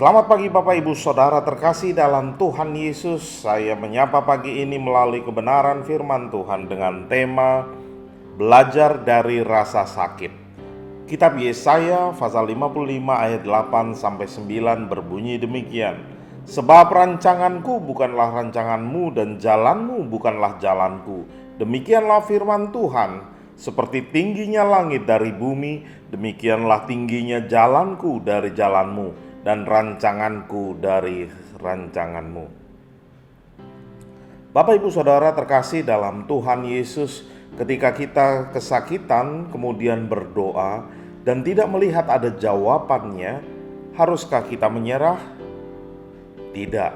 Selamat pagi Bapak Ibu Saudara terkasih dalam Tuhan Yesus. Saya menyapa pagi ini melalui kebenaran firman Tuhan dengan tema Belajar dari Rasa Sakit. Kitab Yesaya pasal 55 ayat 8 sampai 9 berbunyi demikian. Sebab rancanganku bukanlah rancanganmu dan jalanmu bukanlah jalanku. Demikianlah firman Tuhan. Seperti tingginya langit dari bumi, demikianlah tingginya jalanku dari jalanmu, dan rancanganku dari rancanganmu. Bapak Ibu Saudara terkasih dalam Tuhan Yesus, ketika kita kesakitan kemudian berdoa dan tidak melihat ada jawabannya, haruskah kita menyerah? Tidak.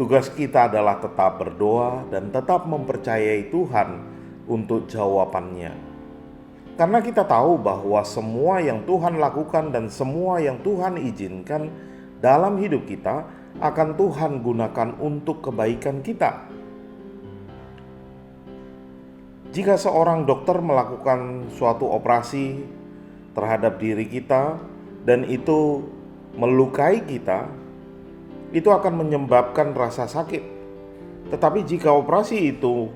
Tugas kita adalah tetap berdoa dan tetap mempercayai Tuhan untuk jawabannya. Karena kita tahu bahwa semua yang Tuhan lakukan dan semua yang Tuhan izinkan dalam hidup kita akan Tuhan gunakan untuk kebaikan kita. Jika seorang dokter melakukan suatu operasi terhadap diri kita dan itu melukai kita, itu akan menyebabkan rasa sakit. Tetapi jika operasi itu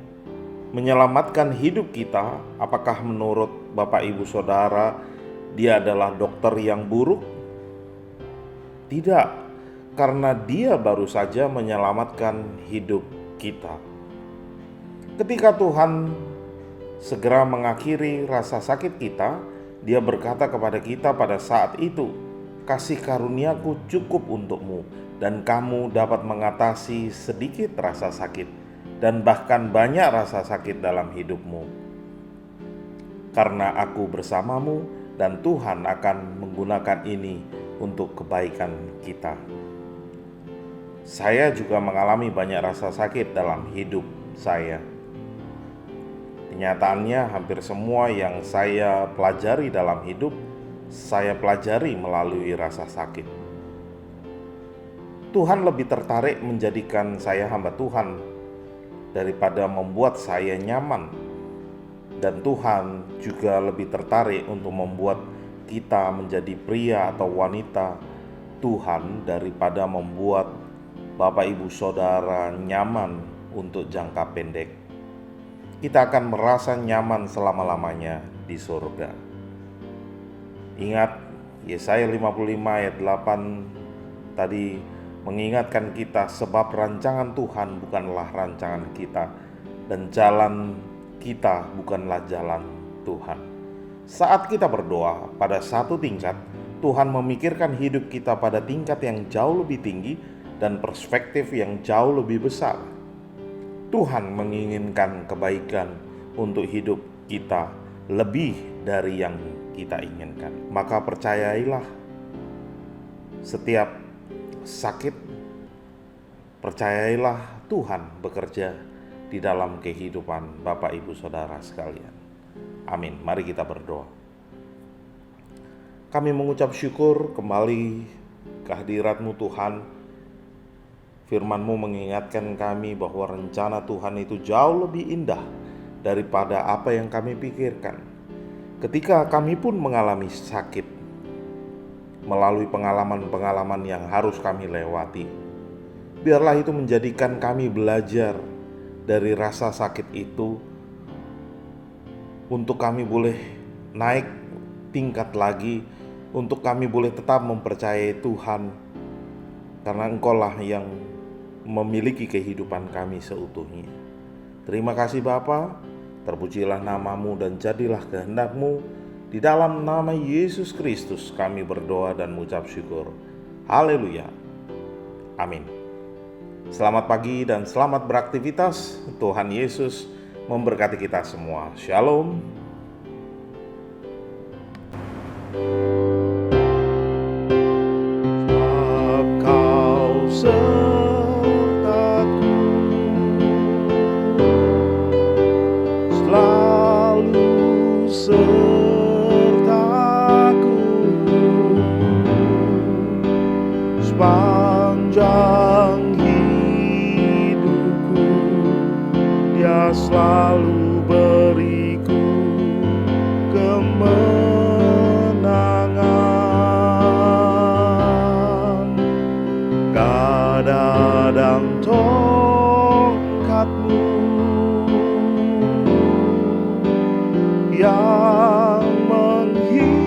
menyelamatkan hidup kita, apakah menurut Bapak Ibu Saudara dia adalah dokter yang buruk? Tidak, karena dia baru saja menyelamatkan hidup kita. Ketika Tuhan segera mengakhiri rasa sakit kita, dia berkata kepada kita pada saat itu, "Kasih karuniaku cukup untukmu, dan kamu dapat mengatasi sedikit rasa sakit dan bahkan banyak rasa sakit dalam hidupmu. Karena aku bersamamu dan Tuhan akan menggunakan ini untuk kebaikan kita." Saya juga mengalami banyak rasa sakit dalam hidup saya. Kenyataannya hampir semua yang saya pelajari dalam hidup, saya pelajari melalui rasa sakit. Tuhan lebih tertarik menjadikan saya hamba Tuhan daripada membuat saya nyaman. Dan Tuhan juga lebih tertarik untuk membuat kita menjadi pria atau wanita Tuhan daripada membuat Bapak Ibu Saudara nyaman untuk jangka pendek. Kita akan merasa nyaman selama-lamanya di surga. Ingat, Yesaya 55 ayat 8 tadi mengingatkan kita, sebab rancangan Tuhan bukanlah rancangan kita dan jalan kita bukanlah jalan Tuhan. Saat kita berdoa pada satu tingkat, Tuhan memikirkan hidup kita pada tingkat yang jauh lebih tinggi dan perspektif yang jauh lebih besar. Tuhan menginginkan kebaikan untuk hidup kita lebih dari yang kita inginkan. Maka percayailah, setiap sakit, percayailah Tuhan bekerja di dalam kehidupan Bapak Ibu Saudara sekalian. Amin. Mari kita berdoa. Kami mengucap syukur kembali kehadirat-Mu Tuhan. Firman-Mu mengingatkan kami bahwa rencana Tuhan itu jauh lebih indah daripada apa yang kami pikirkan. Ketika kami pun mengalami sakit, melalui pengalaman-pengalaman yang harus kami lewati, biarlah itu menjadikan kami belajar dari rasa sakit itu untuk kami boleh naik tingkat lagi, untuk kami boleh tetap mempercayai Tuhan, karena Engkaulah yang memiliki kehidupan kami seutuhnya. Terima kasih Bapa, terpujilah nama-Mu dan jadilah kehendak-Mu. Di dalam nama Yesus Kristus kami berdoa dan mengucap syukur. Haleluya. Amin. Selamat pagi dan selamat beraktivitas. Tuhan Yesus memberkati kita semua. Shalom. Kau sertaku, selalu sepanjang hidupku, Dia selalu beriku kemenangan. rahmat-Mu yang menghiburku.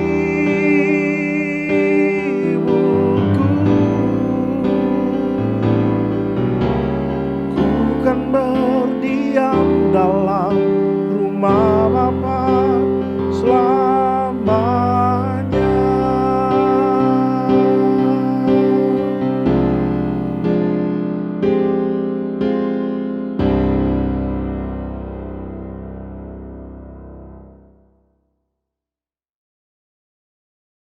Ku kan berdiam dalam